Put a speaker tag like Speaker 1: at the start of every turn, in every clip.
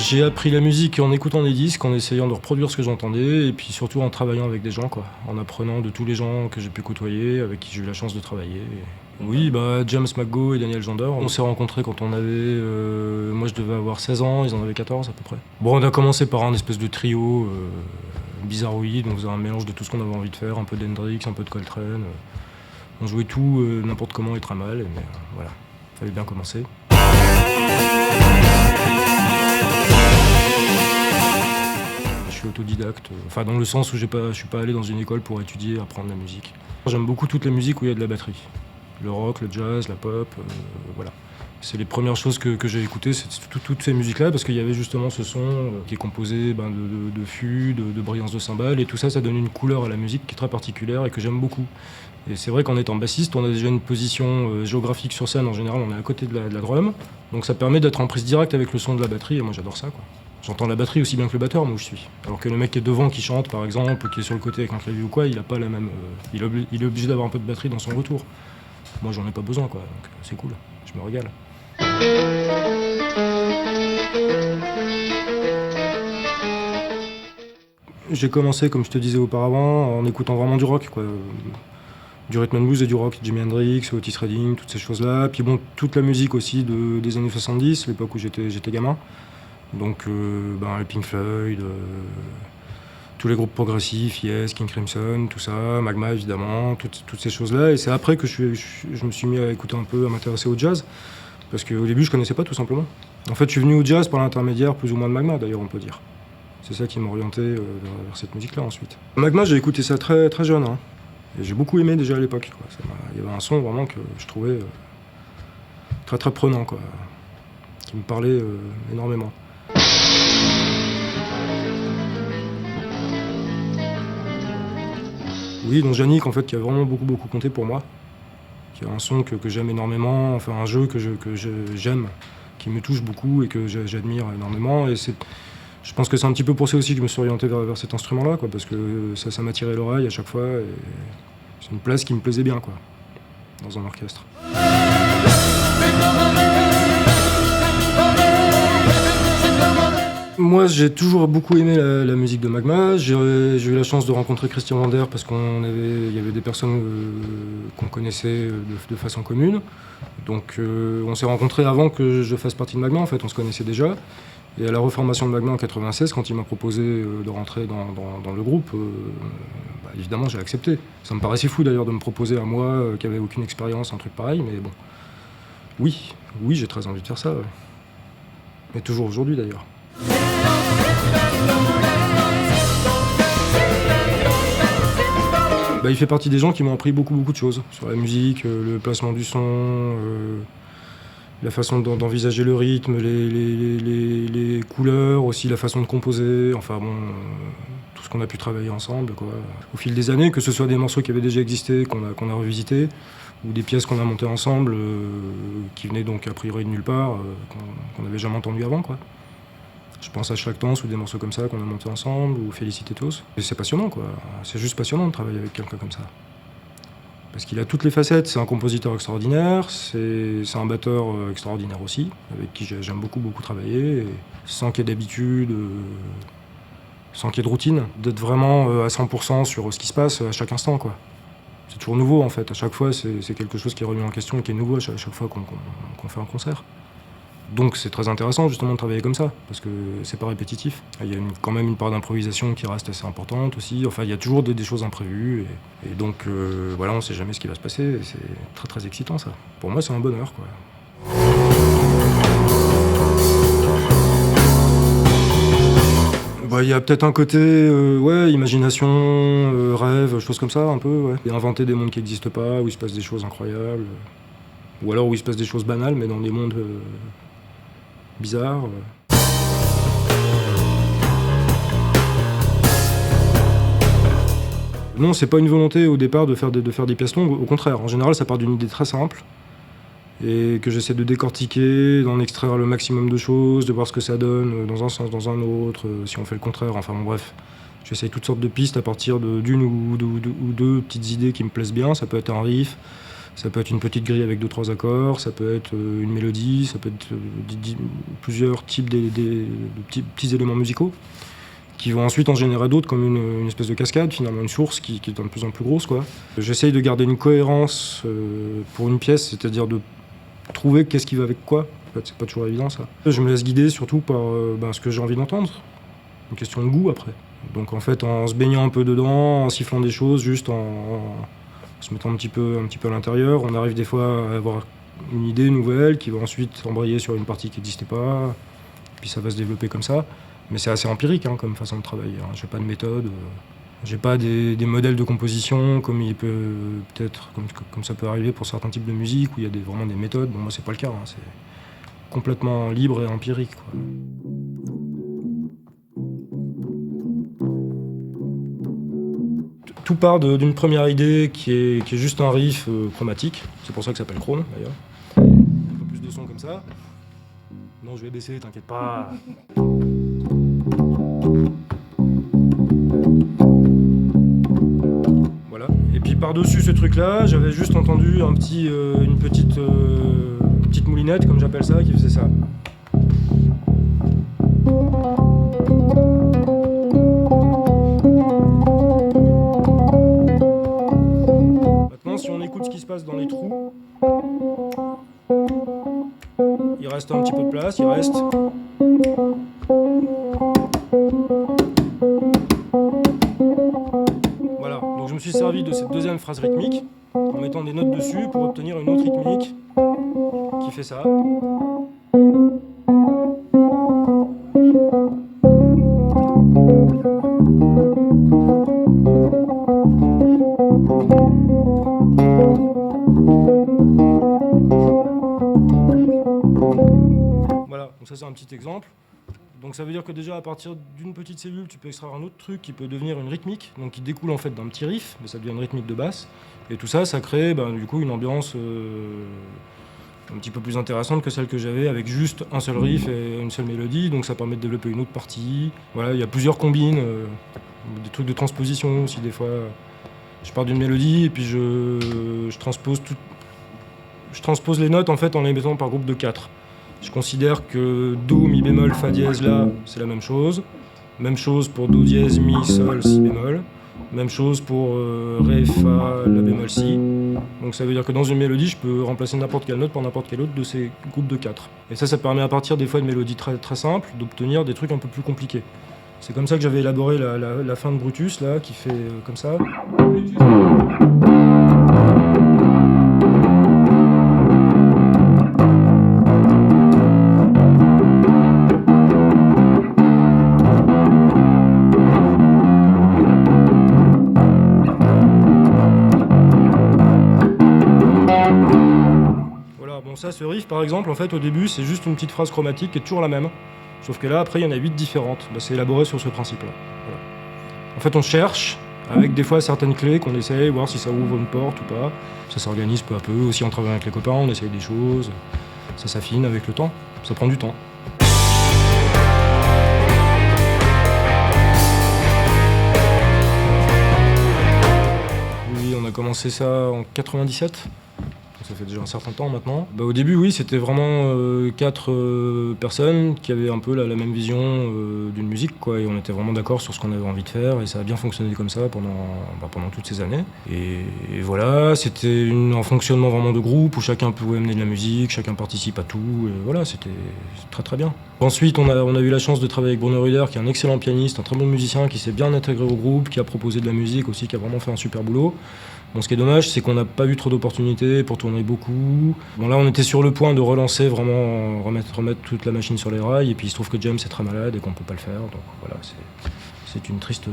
Speaker 1: J'ai appris la musique en écoutant des disques, en essayant de reproduire ce que j'entendais, et puis surtout en travaillant avec des gens, quoi. En apprenant de tous les gens que j'ai pu côtoyer, avec qui j'ai eu la chance de travailler. Oui, James McGo et Daniel Zander, on s'est rencontrés quand on avait... moi je devais avoir 16 ans, ils en avaient 14 à peu près. Bon, on a commencé par un espèce de trio bizarroïde, on faisait un mélange de tout ce qu'on avait envie de faire, un peu d'Hendrix, un peu de Coltrane. On jouait tout n'importe comment et très mal, mais voilà, fallait bien commencer. Je suis autodidacte, enfin dans le sens où je suis pas allé dans une école pour étudier, apprendre la musique. J'aime beaucoup toute la musique où il y a de la batterie. Le rock, le jazz, la pop, voilà. C'est les premières choses que j'ai écoutées, c'est toutes ces musiques-là, parce qu'il y avait justement ce son qui est composé de fûts, de brillance de cymbales, et tout ça, ça donne une couleur à la musique qui est très particulière et que j'aime beaucoup. Et c'est vrai qu'en étant bassiste, on a déjà une position géographique sur scène, en général, on est à côté de la drum, donc ça permet d'être en prise directe avec le son de la batterie, et moi j'adore ça, quoi. J'entends la batterie aussi bien que le batteur, moi où je suis. Alors que le mec qui est devant, qui chante par exemple, ou qui est sur le côté avec un clavier ou quoi, il a pas la même. Il est obligé d'avoir un peu de batterie dans son retour. Moi j'en ai pas besoin, quoi, donc c'est cool, je me régale. J'ai commencé, comme je te disais auparavant, en écoutant vraiment du rock, quoi. Du rhythm and blues et du rock, Jimi Hendrix, Otis Redding, toutes ces choses-là. Puis bon, toute la musique aussi des années 70, l'époque où j'étais gamin. Donc le Pink Floyd, tous les groupes progressifs, Yes, King Crimson, tout ça, Magma évidemment, toutes ces choses-là. Et c'est après que je me suis mis à écouter un peu, à m'intéresser au jazz. Parce qu'au début, je connaissais pas tout simplement. En fait, je suis venu au jazz par l'intermédiaire plus ou moins de Magma, d'ailleurs, on peut dire. C'est ça qui m'a orienté vers cette musique-là ensuite. Magma, j'ai écouté ça très, très jeune, hein. Et j'ai beaucoup aimé déjà à l'époque, quoi. Il y avait un son vraiment que je trouvais très très prenant, quoi, qui me parlait énormément. Oui, donc Yannick, en fait, qui a vraiment beaucoup compté pour moi. Qui a un son que j'aime énormément, enfin un jeu que j'aime, qui me touche beaucoup et que j'admire énormément. Et je pense que c'est un petit peu pour ça aussi que je me suis orienté vers cet instrument-là, quoi, parce que ça m'a tiré l'oreille à chaque fois. Et c'est une place qui me plaisait bien, quoi, dans un orchestre. Moi, j'ai toujours beaucoup aimé la musique de Magma. J'ai eu la chance de rencontrer Christian Vander parce il y avait des personnes qu'on connaissait de façon commune. Donc, on s'est rencontrés avant que je fasse partie de Magma. En fait, on se connaissait déjà. Et à la reformation de Magma en 96, quand il m'a proposé de rentrer dans le groupe, évidemment, j'ai accepté. Ça me paraissait fou d'ailleurs de me proposer à moi, qui n'avais aucune expérience, un truc pareil. Mais bon, oui, j'ai très envie de faire ça. Ouais. Mais toujours aujourd'hui d'ailleurs. Il fait partie des gens qui m'ont appris beaucoup de choses sur la musique, le placement du son, la façon d'envisager le rythme, les couleurs, aussi la façon de composer, enfin bon, tout ce qu'on a pu travailler ensemble, quoi. Au fil des années, que ce soit des morceaux qui avaient déjà existé, qu'on a revisités, ou des pièces qu'on a montées ensemble, qui venaient donc a priori de nulle part, qu'on n'avait jamais entendues avant, quoi. Je pense à Chaque Danse ou des morceaux comme ça qu'on a montés ensemble, ou Felicitétos. Et c'est passionnant, quoi. C'est juste passionnant de travailler avec quelqu'un comme ça. Parce qu'il a toutes les facettes. C'est un compositeur extraordinaire, c'est un batteur extraordinaire aussi, avec qui j'aime beaucoup travailler, et sans qu'il y ait d'habitude, sans qu'il y ait de routine, d'être vraiment à 100% sur ce qui se passe à chaque instant, quoi. C'est toujours nouveau, en fait. À chaque fois, c'est quelque chose qui est remis en question et qui est nouveau à chaque fois qu'on fait un concert. Donc c'est très intéressant justement de travailler comme ça, parce que c'est pas répétitif. Il y a quand même une part d'improvisation qui reste assez importante aussi. Enfin, il y a toujours des choses imprévues. Et donc voilà, on sait jamais ce qui va se passer. Et c'est très très excitant ça. Pour moi, c'est un bonheur, quoi. Il y a peut-être un côté, imagination, rêve, choses comme ça, un peu, ouais. Et inventer des mondes qui n'existent pas, où il se passe des choses incroyables. Ou alors où il se passe des choses banales, mais dans des mondes bizarres. Non, c'est pas une volonté au départ de faire des pièces longues, au contraire. En général, ça part d'une idée très simple, et que j'essaie de décortiquer, d'en extraire le maximum de choses, de voir ce que ça donne dans un sens, dans un autre, si on fait le contraire, enfin bon bref. J'essaye toutes sortes de pistes à partir d'une ou deux petites idées qui me plaisent bien. Ça peut être un riff, Ça peut être une petite grille avec 2-3 accords, ça peut être une mélodie, ça peut être plusieurs types de petits éléments musicaux qui vont ensuite en générer d'autres comme une espèce de cascade, finalement une source qui est de plus en plus grosse, quoi. J'essaye de garder une cohérence pour une pièce, c'est-à-dire de trouver qu'est-ce qui va avec quoi. En fait, c'est pas toujours évident, ça. Je me laisse guider surtout par ce que j'ai envie d'entendre. Une question de goût, après. Donc en fait, en se baignant un peu dedans, en sifflant des choses, juste en se mettant un petit peu à l'intérieur, on arrive des fois à avoir une idée nouvelle qui va ensuite embrayer sur une partie qui n'existait pas, puis ça va se développer comme ça. Mais c'est assez empirique comme façon de travailler. J'ai pas de méthode, j'ai pas des modèles de composition comme il peut peut-être comme ça peut arriver pour certains types de musique où il y a vraiment des méthodes. Bon, moi c'est pas le cas, c'est complètement libre et empirique, quoi. Tout part d'une première idée qui est juste un riff chromatique, c'est pour ça que ça s'appelle Chrome d'ailleurs. Un peu plus de son comme ça. Non, je vais baisser, t'inquiète pas. Voilà. Et puis par-dessus ce truc-là, j'avais juste entendu une petite moulinette, comme j'appelle ça, qui faisait ça. Maintenant, si on écoute ce qui se passe dans les trous, il reste un petit peu de place, il reste. Voilà, donc je me suis servi de cette deuxième phrase rythmique en mettant des notes dessus pour obtenir une autre rythmique qui fait ça. Voilà, donc ça c'est un petit exemple. Donc ça veut dire que déjà à partir d'une petite cellule, tu peux extraire un autre truc qui peut devenir une rythmique, donc qui découle en fait d'un petit riff, mais ça devient une rythmique de basse. Et tout ça, ça crée du coup une ambiance un petit peu plus intéressante que celle que j'avais avec juste un seul riff et une seule mélodie, donc ça permet de développer une autre partie. Voilà, il y a plusieurs combines, des trucs de transposition aussi des fois. Je pars d'une mélodie et puis je transpose les notes en fait en les mettant par groupe de 4. Je considère que Do, Mi bémol, Fa dièse, La, c'est la même chose. Même chose pour Do dièse, Mi, Sol, Si bémol. Même chose pour Ré, Fa, La bémol, Si. Donc ça veut dire que dans une mélodie, je peux remplacer n'importe quelle note par n'importe quelle autre de ces groupes de 4. Et ça permet à partir des fois de mélodies très, très simples d'obtenir des trucs un peu plus compliqués. C'est comme ça que j'avais élaboré la fin de Brutus, là, qui fait comme ça. Bon, ça, ce riff, par exemple, en fait, au début, c'est juste une petite phrase chromatique qui est toujours la même. Sauf que là, après, il y en a 8 différentes. C'est élaboré sur ce principe-là. Voilà. En fait, on cherche, avec des fois certaines clés qu'on essaye, voir si ça ouvre une porte ou pas. Ça s'organise peu à peu. Aussi, en travaillant avec les copains, on essaye des choses. Ça s'affine avec le temps. Ça prend du temps. Oui, on a commencé ça en 97. Ça fait déjà un certain temps maintenant. Au début, oui, c'était vraiment 4 personnes qui avaient un peu la même vision d'une musique, quoi, et on était vraiment d'accord sur ce qu'on avait envie de faire, et ça a bien fonctionné comme ça pendant toutes ces années. Et voilà, c'était un fonctionnement vraiment de groupe où chacun pouvait amener de la musique, chacun participe à tout, et voilà, c'était très très bien. Ensuite, on a eu la chance de travailler avec Bruno Ruder, qui est un excellent pianiste, un très bon musicien, qui s'est bien intégré au groupe, qui a proposé de la musique aussi, qui a vraiment fait un super boulot. Bon, ce qui est dommage, c'est qu'on n'a pas eu trop d'opportunités pour tourner beaucoup. Bon, là, on était sur le point de relancer, vraiment remettre toute la machine sur les rails, et puis il se trouve que James est très malade et qu'on ne peut pas le faire. Donc voilà, c'est une triste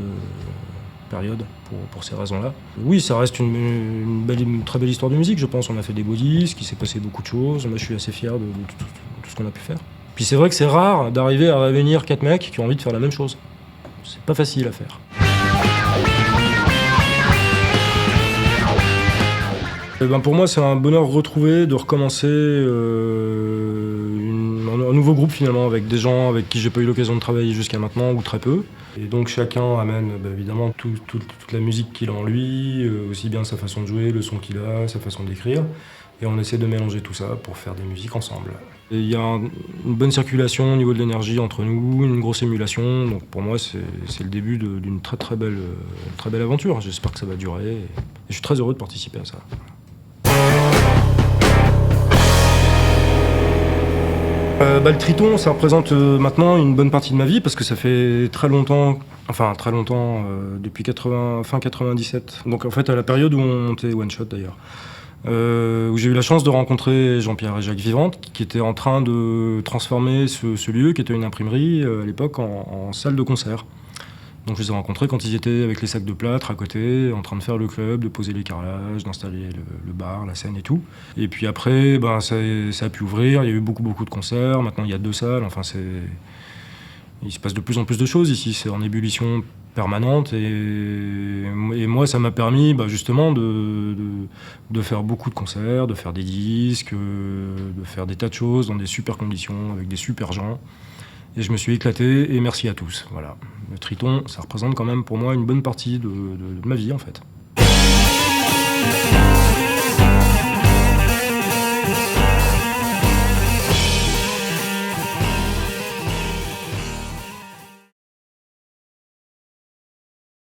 Speaker 1: période pour ces raisons-là. Oui, ça reste une très belle histoire de musique, je pense. On a fait des beaux disques, il s'est passé beaucoup de choses. Moi, je suis assez fier de tout ce qu'on a pu faire. Puis c'est vrai que c'est rare d'arriver à réunir 4 mecs qui ont envie de faire la même chose. C'est pas facile à faire. Pour moi, c'est un bonheur retrouvé de recommencer un nouveau groupe finalement, avec des gens avec qui j'ai pas eu l'occasion de travailler jusqu'à maintenant, ou très peu. Et donc chacun amène évidemment toute la musique qu'il a en lui, aussi bien sa façon de jouer, le son qu'il a, sa façon d'écrire. Et on essaie de mélanger tout ça pour faire des musiques ensemble. Et il y a une bonne circulation au niveau de l'énergie entre nous, une grosse émulation. Donc pour moi, c'est le début d'une très belle aventure. J'espère que ça va durer. Et je suis très heureux de participer à ça. Le Triton, ça représente maintenant une bonne partie de ma vie parce que ça fait très longtemps, depuis fin 97. Donc en fait à la période où on montait One Shot d'ailleurs. Où j'ai eu la chance de rencontrer Jean-Pierre et Jacques Vivante, qui étaient en train de transformer ce lieu, qui était une imprimerie à l'époque, en salle de concert. Donc je les ai rencontrés quand ils étaient avec les sacs de plâtre à côté, en train de faire le club, de poser les carrelages, d'installer le bar, la scène et tout. Et puis après, ça a pu ouvrir, il y a eu beaucoup de concerts, maintenant il y a 2 salles, il se passe de plus en plus de choses ici, c'est en ébullition permanente et moi ça m'a permis justement de faire beaucoup de concerts, de faire des disques, de faire des tas de choses dans des super conditions, avec des super gens. Et je me suis éclaté et merci à tous. Voilà. Le Triton, ça représente quand même pour moi une bonne partie de ma vie en fait.